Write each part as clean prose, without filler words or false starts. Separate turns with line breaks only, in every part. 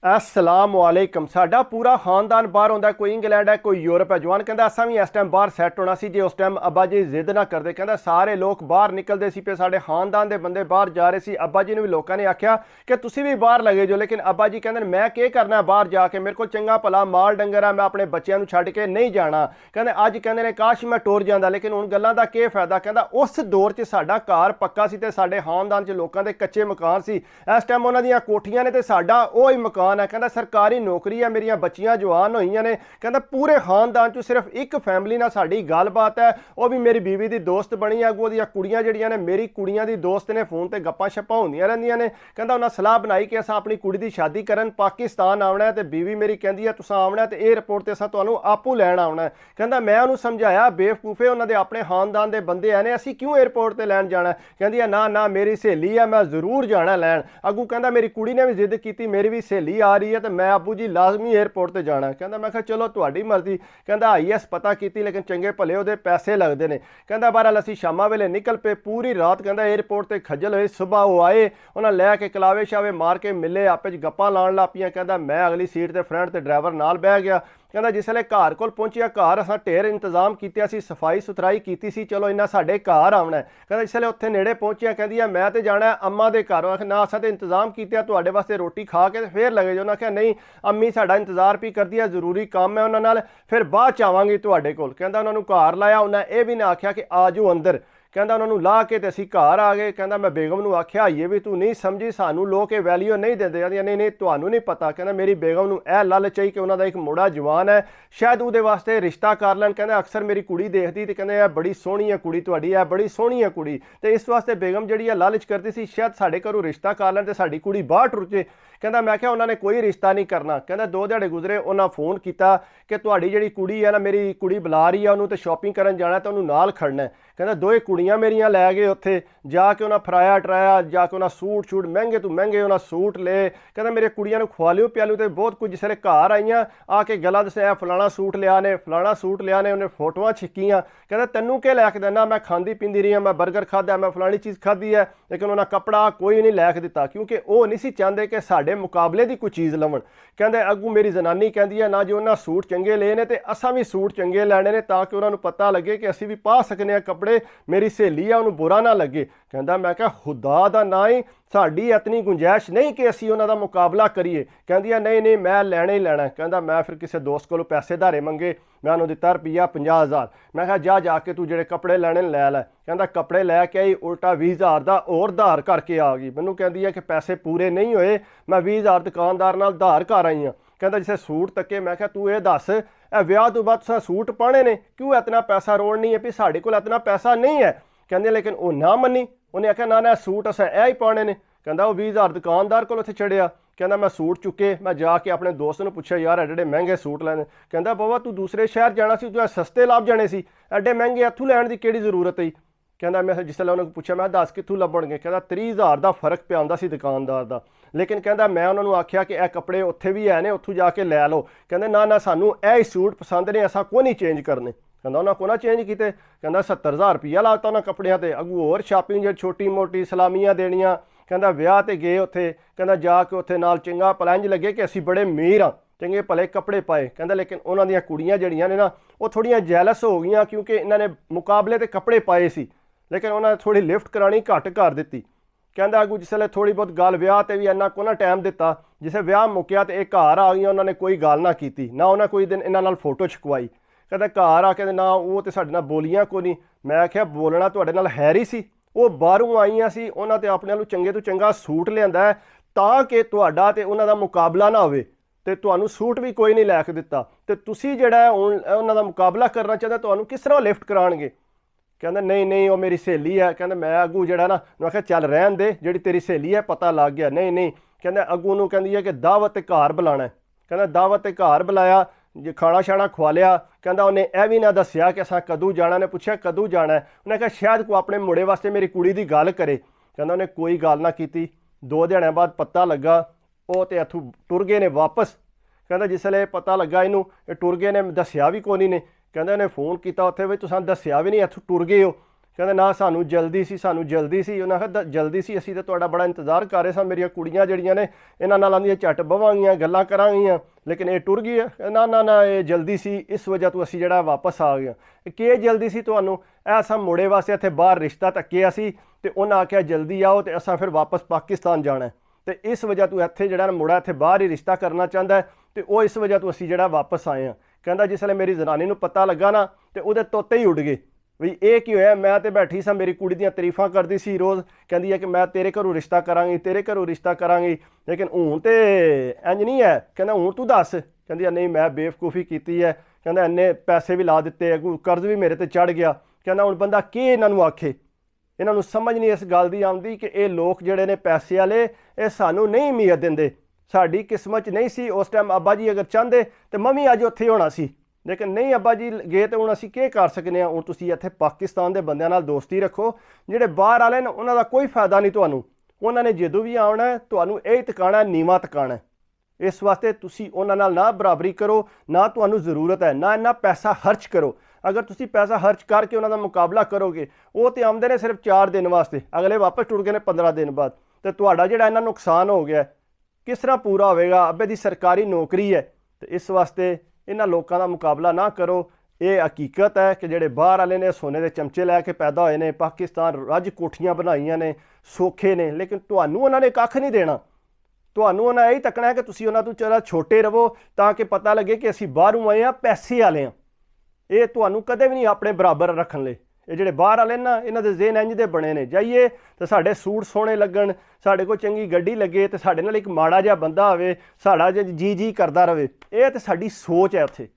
अस्सलाम वालेकुम। साडा पूरा खानदान बाहर होंदा, कोई इंग्लैंड है कोई यूरोप है। जवान कहता असा भी इस टाइम बाहर सैट होना सी जे उस टाइम अब्बा जी जिद ना करते। कहता सारे लोग बाहर निकलते सी पे, साडे खानदान के बंदे बाहर जा रहे सी। अब्बा जी ने भी लोगों ने आख्या कि तुसी भी बाहर लगे जो, लेकिन अब्बा जी कहते मैं क्या करना बाहर जाके, मेरे को चंगा भला माल डंगर है, मैं अपने बच्चों को छड्ड के नहीं जाना। कहते अज कहते ने काश मैं टुर जाता, लेकिन हुण गल्लां दा क्या फायदा। कहता उस दौर च साडा घर पक्का सी ते साडे खानदान च लोगों के कच्चे मकान सी। इस टाइम उन्हां दियां कोठियां ने ते साडा ओही मकान है। कहता सरकारी नौकरी है, मेरिया बच्चियां जवान होईयां ने। कहता पूरे खानदान चो सिर्फ एक फैमिली नाल साडी गलबात है, वह भी मेरी बीवी की दोस्त बनी है। अगों दियां कुड़ियां जिहड़ियां ने मेरी कुड़ियां दी दोस्त ने, फोन ते गप्पां शप्पां होंदियां रहिंदियां ने। कहता उन्हां सलाह बनाई कि असां अपनी कुड़ी दी शादी करन पाकिस्तान आवना है, ते बीवी मेरी कहंदी है तुसां आवना है ते एयरपोर्ट ते असां तुहानूं आपू लैण आवना है। कहता मैं उन्होंने समझाया बेवकूफे, उन्हां दे अपने खानदान के बंदे है ने, असीं क्यों एयरपोर्ट ते लैण जाना है। कहंदी है ना ना मेरी सहेली है, मैं जरूर जाना लैण। अगू कहता मेरी कुड़ी ने भी जिद की, मेरी भी सहेली आ रही है तो मैं अबू जी लाजमी एयरपोर्ट पर जाना। कहता मैं चलो तुहाडी मर्जी। कहता IAS पता की, लेकिन चंगे भले उहदे पैसे लगते हैं। कहता बहरहाल असीं शामां वेले निकल पे, पूरी रात कहता एयरपोर्ट पर खज्जल होए। सुबह वो आए, उन्हें लैके कलावे शावे मार के मिले, आपे च गप्पां लाण लग पईयां। कहता मैं अगली सीट ते फ्रंट ते ड्राइवर नाल बह गया। कहता जिसले घर कोल पहुंचिया, घर असां ढेर इंतजाम कीते सी, सफाई सुथराई की सी, चलो इन्ना साडे घर आवना है। कहता जिसले उत्थे नेड़े पहुंचिया, कहदी है मैं तो जाना है अम्मा दे घर। आख ना असां ते इंतजाम कीते तुहाडे वास्ते रोटी खा के फिर लगे जो। उन्हें आख्या नहीं अम्मी साडा इंतजार भी करदी है, जरूरी काम है उन्हां नाल, फिर बाद च आवांगी तुहाडे कोल। कहता उन्होंने घर लाया, उन्हें यह भी ना आख्या कि आ जाओ अंदर। कहता उन्होंने ला के ते असीं घर आ गए। कहता मैं बेगम नूं आख्या ये भी तू नहीं समझी, सानू लोग ये वैल्यू नहीं देंदे। कहंदी नहीं नहीं तुहानू नहीं पता। कहता मेरी बेगम नूं यह लालच आई कि उन्हां दा एक मुंडा जवान है, शायद उहदे वास्ते रिश्ता कर लैण। कहंदे अक्सर मेरी कुड़ी देखदी ते कहंदे बड़ी सोहनी है कुड़ी तुहाडी, है बड़ी सोहनी है कुड़ी, ते इस वास्ते बेगम जिहड़ी है लालच करदी सी शायद साडे घरों रिश्ता कर लैण ते साडी कुड़ी बाहर टुर जे। कहंदा मैं क्या उन्होंने कोई रिश्ता नहीं करना। कहंदा 2 दिहाड़े गुजरे, उन्हें फोन किया कि तुहाडी जिहड़ी कुड़ी है ना, मेरी कुड़ी बुला रही है, उन्होंने तो शॉपिंग करन जाना तो उन्होंने नाल खड़ना है। कहंदा 2 कुड़ियां मेरियां लै गए उत्थे जाके, उन्हें फराया टराया, जाके उन्हें सूट शूट महंगे तो महंगे उन्हें सूट ले। कहंदा मेरी कुड़ियां नूं खुआलियो प्यालियो तो बहुत कुछ। जिसले घर आईयां आके गला दस्सिया फलाना सूट लिया ने, फलाना सूट लिया ने, उन्हें फोटोआं छिक्कियां। कहंदा तैनूं क्या लैके देना, मैं खांदी पींदी रही, मैं बर्गर खादा, मैं फलानी चीज़ खाधी है, लेकिन उन्हें कपड़ा कोई नहीं लैके दिता, क्योंकि वो नहीं सी चाहते कि साडे मुकाबले की कोई चीज़ लवन। कहंदे अगू मेरी जनानी कहंदी है ना जो उन्हें सूट चंगे ले ने ते असां भी सूट चंगे लैणे ने, ताकि उन्होंने पता लगे कि असीं भी पा सकने कपड़े, मेरी सहेली है उन्होंने बुरा ना लगे। कहंदा मैं क्या खुदा दा ना ही साडी इतनी गुंजाइश नहीं कि असीं उन्हां दा मुकाबला करिए। कहंदी है नहीं नहीं मैं लैणे ही लैणा। कहंदा मैं फिर किसी दोस्त कोलों पैसे धारे मंगे, मैं उन्होंने दिता रुपया 50,000। मैं कहा जा जाके तू जेडे कपड़े लैणे लै लै। कहंदा कपड़े लैके आई, उल्टा 20,000 का और धार करके आ गई। मैनूं कहंदी है कि पैसे पूरे नहीं होए, मैं 20,000 दुकानदार नाल धार कर आई हाँ। कहंदा जिसे सूट तके, मैं कहा तू ये दस विआह तो बाद तुसां सूट पाने ने, क्यों इतना पैसा रोड़नी है भी साडे कोल इतना पैसा नहीं है। कहंदे लेकिन वो ना मनी, उन्हें आख्या ना ना सूट असां यह ही पाने ने। कहंदा वो 20,000 दुकानदार कोल उत्थे छड़िया। कहंदा मैं सूट चुके, मैं जाके अपने दोस्त नूं पुछया यार एडे महंगे सूट लैने। कहंदा बाबा तू दूसरे शहर जाना सी, तू सस्ते लाभ जाने सी, एडे महंगे इत्थों लैण दी किहड़ी जरूरत है। कहंदा मैं जिसले उन्होंने पुछया मैं दस कित्थों लभणगे। कहंदा 30,000 का फर्क पिया हुंदा सी दुकानदार का, लेकिन कहंदा मैं उन्होंने आख्या कि यह कपड़े उत्थे भी है ने, उत्थों जाके लै लो। कहंदे ना ना सानू यह सूट पसंद ने, असां कोई नहीं चेंज करने। कहंदा उन्हें को ना चेंज किते। कहंदा 70,000 रुपया लाता उन्हें कपड़ियां ते, अगू होर शॉपिंग जो छोटी मोटी सलामियां देनियां। कहंदा विआह ते गए उत्थे, कहंदा जाके उत्थे नाल चंगा पलंज लगे कि असीं बड़े अमीर हाँ, चंगे भले कपड़े पाए। कहंदा लेकिन उन्हां दियां कुड़ियां जिहड़ियां ने ना वो थोड़ियां जैलस हो गईयां, क्योंकि इन्हां ने मुकाबले ते कपड़े पाए सी, लेकिन उन्हें थोड़ी लिफ्ट करानी घट कर दी। कहंदा अगू जिसले थोड़ी बहुत गल विआह ते भी इन्ना को ना टाइम दिता, जिसे विआह मुक्या ते एक घर आ गई, उन्होंने कोई गल ना की, ना उन्हें कोई दिन इन्हां नाल फोटो छकवाई। कहंदा घर आके ना वो तो साडे नाल बोलियां कोई नहीं। मैं आख्या बोलना तुहाडे नाल हैर ही सी, वो बाहरों आईयां सी, उन्हां ते अपने नालों चंगे तो चंगा सूट लिआंदा है ताकि तुहाडा ते उन्हां दा मुकाबला ना होवे, ते तुहानूं सूट भी कोई नहीं लैके दिता, ते तुसीं जिहड़ा उन्हां दा मुकाबला करना चाहते तुहानूं किस तरह लिफ्ट कराणगे। कहंदा नहीं नहीं वो मेरी सहेली है। कहंदा मैं अगू जिहड़ा ना मैं आख्या चल रहन दे, जिहड़ी तेरी सहेली है पता लग गया। नहीं नहीं कहंदा अगू नूं कहंदी है कि दावत घर बुलाना है। कहंदा दावत घर बुलाया, खाना शाना खवा लिया। कहंदा उन्हें यह भी ना दस्सिया कि असां कदूं जाना। ने पुछया कदूं जाना है, उन्हें कहा शायद को अपने मुंडे वास्ते मेरी कुड़ी दी गल करे। कहंदा उन्हें कोई गल ना की। 2 दिहाड़ियां बाद पता लगा वो तो इत्थों टुर गए ने वापस। कहंदा जिसले पता लगा इनू टुर गए ने, दस्सिया भी कोई नहीं ने। कहंदे उन्हें फोन किया उत्थे भी तुसां दस्सिया भी नहीं, इत्थों टुर गए हो। ਕਹਿੰਦੇ ਨਾ ਸਾਨੂੰ ਜਲਦੀ ਸੀ, ਸਾਨੂੰ ਜਲਦੀ ਸੀ। ਉਹਨਾਂ ਆਖਿਆ ਜਲਦੀ ਸੀ, ਅਸੀਂ ਤਾਂ ਤੁਹਾਡਾ ਬੜਾ ਇੰਤਜ਼ਾਰ ਕਰ ਰਹੇ ਸਾਂ, ਮੇਰੀਆਂ ਕੁੜੀਆਂ ਜਿਹੜੀਆਂ ਨੇ ਇਹਨਾਂ ਨਾਲ ਆਂਦੀਆਂ ਝੱਟ ਬਵਾਂਗੀਆਂ, ਗੱਲਾਂ ਕਰਾਂਗੀਆਂ, ਲੇਕਿਨ ਇਹ ਟੁਰ ਗਈ ਹੈ। ਨਾ ਨਾ ਨਾ, ਇਹ ਜਲਦੀ ਸੀ, ਇਸ ਵਜ੍ਹਾ ਤੋਂ ਅਸੀਂ ਜਿਹੜਾ ਵਾਪਸ ਆ ਗਏ। ਕੀ ਜਲਦੀ ਸੀ ਤੁਹਾਨੂੰ? ਇਹ ਅਸਾਂ ਮੁੰਡੇ ਵਾਸਤੇ ਇੱਥੇ ਬਾਹਰ ਰਿਸ਼ਤਾ ਧੱਕਿਆ ਸੀ ਤੇ ਉਹਨਾਂ ਆਖਿਆ ਜਲਦੀ ਆਓ ਤੇ ਅਸਾਂ ਫਿਰ ਵਾਪਸ ਪਾਕਿਸਤਾਨ ਜਾਣਾ ਤੇ ਇਸ ਵਜ੍ਹਾ ਤੋਂ ਇੱਥੇ ਜਿਹੜਾ ਮੁੰਡਾ ਇੱਥੇ ਬਾਹਰ ਹੀ ਰਿਸ਼ਤਾ ਕਰਨਾ ਚਾਹੁੰਦਾ ਤੇ ਉਹ ਇਸ ਵਜ੍ਹਾ ਤੋਂ ਅਸੀਂ ਜਿਹੜਾ ਵਾਪਸ ਆਏ ਹਾਂ। ਕਹਿੰਦਾ ਜਿਸ ਵੇਲੇ ਮੇਰੀ ਜ਼ਨਾਨੀ ਨੂੰ ਪਤਾ ਲੱਗਾ ਨਾ ਤੇ ਉਹਦੇ ਤੋਤੇ ਹੀ ਉੱਡ ਗਏ ਵੀ ਇਹ ਕੀ ਹੋਇਆ। ਮੈਂ ਤੇ ਬੈਠੀ ਸਾਂ, ਮੇਰੀ ਕੁੜੀ ਦੀਆਂ ਤਾਰੀਫਾਂ ਕਰਦੀ ਸੀ ਰੋਜ਼, ਕਹਿੰਦੀ ਹੈ ਕਿ ਮੈਂ ਤੇਰੇ ਘਰੋਂ ਰਿਸ਼ਤਾ ਕਰਾਂਗੀ, ਤੇਰੇ ਘਰੋਂ ਰਿਸ਼ਤਾ ਕਰਾਂਗੀ, ਲੇਕਿਨ ਹੁਣ ਤੇ ਇੰਜ ਨਹੀਂ ਹੈ। ਕਹਿੰਦਾ ਹੁਣ ਤੂੰ ਦੱਸ। ਕਹਿੰਦੀ ਨਹੀਂ ਮੈਂ ਬੇਵਕੂਫੀ ਕੀਤੀ ਹੈ। ਕਹਿੰਦਾ ਇੰਨੇ ਪੈਸੇ ਵੀ ਲਾ ਦਿੱਤੇ, ਕਰਜ਼ ਵੀ ਮੇਰੇ ਤੇ ਚੜ੍ਹ ਗਿਆ। ਕਹਿੰਦਾ ਹੁਣ ਬੰਦਾ ਕੀ ਇਹਨਾਂ ਨੂੰ ਆਖੇ, ਇਹਨਾਂ ਨੂੰ ਸਮਝ ਨਹੀਂ ਇਸ ਗੱਲ ਦੀ ਆਉਂਦੀ ਕਿ ਇਹ ਲੋਕ ਜਿਹੜੇ ਨੇ ਪੈਸੇ ਵਾਲੇ ਇਹ ਸਾਨੂੰ ਨਹੀਂ ਉਮੀਦ ਦਿੰਦੇ। ਸਾਡੀ ਕਿਸਮਤ 'ਚ ਨਹੀਂ ਸੀ ਉਸ ਟਾਈਮ। ਅੱਬਾ ਜੀ ਅਗਰ ਚਾਹੁੰਦੇ ਤਾਂ ਮੈਂ ਵੀ ਅੱਜ ਉੱਥੇ ਹੋਣਾ ਸੀ, ਲੇਕਿਨ ਨਹੀਂ ਅੱਬਾ ਜੀ ਗਏ ਤੇ ਹੁਣ ਅਸੀਂ ਕੀ ਕਰ ਸਕਦੇ ਹਾਂ। ਹੁਣ ਤੁਸੀਂ ਇੱਥੇ ਪਾਕਿਸਤਾਨ ਦੇ ਬੰਦਿਆਂ ਨਾਲ ਦੋਸਤੀ ਰੱਖੋ, ਜਿਹੜੇ ਬਾਹਰ ਵਾਲੇ ਨੇ ਉਹਨਾਂ ਦਾ ਕੋਈ ਫਾਇਦਾ ਨਹੀਂ ਤੁਹਾਨੂੰ। ਉਹਨਾਂ ਨੇ ਜਦੋਂ ਵੀ ਆਉਣਾ ਤੁਹਾਨੂੰ ਇਹ ਟਿਕਾਣਾ ਨੀਵਾਂ ਟਿਕਾਣਾ। ਇਸ ਵਾਸਤੇ ਤੁਸੀਂ ਉਹਨਾਂ ਨਾਲ ਨਾ ਬਰਾਬਰੀ ਕਰੋ, ਨਾ ਤੁਹਾਨੂੰ ਜ਼ਰੂਰਤ ਹੈ, ਨਾ ਇੰਨਾ ਪੈਸਾ ਖਰਚ ਕਰੋ। ਅਗਰ ਤੁਸੀਂ ਪੈਸਾ ਖਰਚ ਕਰਕੇ ਉਹਨਾਂ ਦਾ ਮੁਕਾਬਲਾ ਕਰੋਗੇ, ਉਹ ਤੇ ਆਉਂਦੇ ਨੇ ਸਿਰਫ 4 ਦਿਨ ਵਾਸਤੇ, ਅਗਲੇ ਵਾਪਸ ਟੁਰ ਗਏ ਨੇ 15 ਦਿਨ ਬਾਅਦ, ਤੇ ਤੁਹਾਡਾ ਜਿਹੜਾ ਇਹਨਾਂ ਨੁਕਸਾਨ ਹੋ ਗਿਆ ਕਿਸ ਤਰ੍ਹਾਂ ਪੂਰਾ ਹੋਵੇਗਾ। ਅੱਬੇ ਦੀ ਸਰਕਾਰੀ ਨੌਕਰੀ ਹੈ ਤੇ ਇਸ ਵਾਸਤੇ ਇਹਨਾਂ ਲੋਕਾਂ ਦਾ ਮੁਕਾਬਲਾ ਨਾ ਕਰੋ। ਇਹ ਹਕੀਕਤ ਹੈ ਕਿ ਜਿਹੜੇ ਬਾਹਰ ਵਾਲੇ ਨੇ ਸੋਨੇ ਦੇ ਚਮਚੇ ਲੈ ਕੇ ਪੈਦਾ ਹੋਏ ਨੇ, ਪਾਕਿਸਤਾਨ ਰੱਜ ਕੋਠੀਆਂ ਬਣਾਈਆਂ ਨੇ, ਸੌਖੇ ਨੇ, ਲੇਕਿਨ ਤੁਹਾਨੂੰ ਉਹਨਾਂ ਨੇ ਕੱਖ ਨਹੀਂ ਦੇਣਾ। ਤੁਹਾਨੂੰ ਉਹਨਾਂ ਇਹੀ ਤੱਕਣਾ ਹੈ ਕਿ ਤੁਸੀਂ ਉਹਨਾਂ ਤੋਂ ਜ਼ਰਾ ਛੋਟੇ ਰਹੋ ਤਾਂ ਕਿ ਪਤਾ ਲੱਗੇ ਕਿ ਅਸੀਂ ਬਾਹਰੋਂ ਆਏ ਹਾਂ, ਪੈਸੇ ਵਾਲੇ ਹਾਂ। ਇਹ ਤੁਹਾਨੂੰ ਕਦੇ ਵੀ ਨਹੀਂ ਆਪਣੇ ਬਰਾਬਰ ਰੱਖਣ ਲਈ। ਇਹ ਜਿਹੜੇ ਬਾਹਰ ਵਾਲੇ ਨਾ ਇਹਨਾਂ ਦੇ ਜ਼ਿਹਨ ਇੰਝ ਦੇ ਬਣੇ ਨੇ, ਜਾਈਏ ਤੇ ਸਾਡੇ ਸੂਟ ਸੋਹਣੇ ਲੱਗਣ, ਸਾਡੇ ਕੋਲ ਚੰਗੀ ਗੱਡੀ ਲੱਗੇ ਤੇ ਸਾਡੇ ਨਾਲ ਇੱਕ ਮਾੜਾ ਜਿਹਾ ਬੰਦਾ ਹੋਵੇ, ਸਾਡਾ ਜੀ ਕਰਦਾ ਰਹੇ। ਇਹ ਤਾਂ ਸਾਡੀ ਸੋਚ ਹੈ ਉੱਥੇ।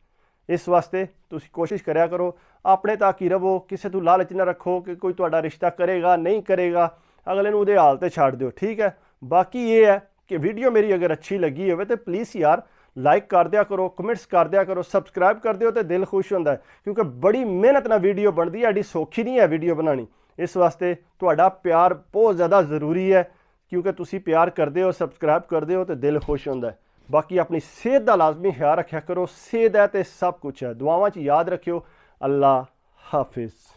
ਇਸ ਵਾਸਤੇ ਤੁਸੀਂ ਕੋਸ਼ਿਸ਼ ਕਰਿਆ ਕਰੋ ਆਪਣੇ ਤੱਕ ਹੀ ਰਹੋ, ਕਿਸੇ ਤੋਂ ਲਾਲਚ ਨਾ ਰੱਖੋ ਕਿ ਕੋਈ ਤੁਹਾਡਾ ਰਿਸ਼ਤਾ ਕਰੇਗਾ ਨਹੀਂ ਕਰੇਗਾ, ਅਗਲੇ ਨੂੰ ਉਹਦੇ ਹਾਲ ਤੇ ਛੱਡ ਦਿਓ, ਠੀਕ ਹੈ। ਬਾਕੀ ਇਹ ਹੈ ਕਿ ਵੀਡੀਓ ਮੇਰੀ ਅਗਰ ਅੱਛੀ ਲੱਗੀ ਹੋਵੇ ਤਾਂ ਪਲੀਜ਼ ਯਾਰ ਲਾਈਕ ਕਰ ਦਿਆ ਕਰੋ, ਕਮੈਂਟਸ ਕਰ ਦਿਆ ਕਰੋ, ਸਬਸਕ੍ਰਾਈਬ ਕਰ ਦਿਓ ਤੇ ਦਿਲ ਖੁਸ਼ ਹੁੰਦਾ ਹੈ, ਕਿਉਂਕਿ ਬੜੀ ਮਿਹਨਤ ਨਾਲ ਵੀਡੀਓ ਬਣਦੀ ਹੈ, ਐਡੀ ਸੌਖੀ ਨਹੀਂ ਹੈ ਵੀਡੀਓ ਬਣਾਉਣੀ। ਇਸ ਵਾਸਤੇ ਤੁਹਾਡਾ ਪਿਆਰ ਬਹੁਤ ਜ਼ਿਆਦਾ ਜ਼ਰੂਰੀ ਹੈ, ਕਿਉਂਕਿ ਤੁਸੀਂ ਪਿਆਰ ਕਰਦੇ ਹੋ, ਸਬਸਕ੍ਰਾਈਬ ਕਰਦੇ ਹੋ ਤੇ ਦਿਲ ਖੁਸ਼ ਹੁੰਦਾ ਹੈ। ਬਾਕੀ ਆਪਣੀ ਸਿਹਤ ਦਾ ਲਾਜ਼ਮੀ ਖਿਆਲ ਰੱਖਿਆ ਕਰੋ, ਸਿਹਤ ਹੈ ਤੇ ਸਭ ਕੁਝ ਹੈ। ਦੁਆਵਾਂ 'ਚ ਯਾਦ ਰੱਖਿਓ। ਅੱਲਾ ਹਾਫਿਜ਼।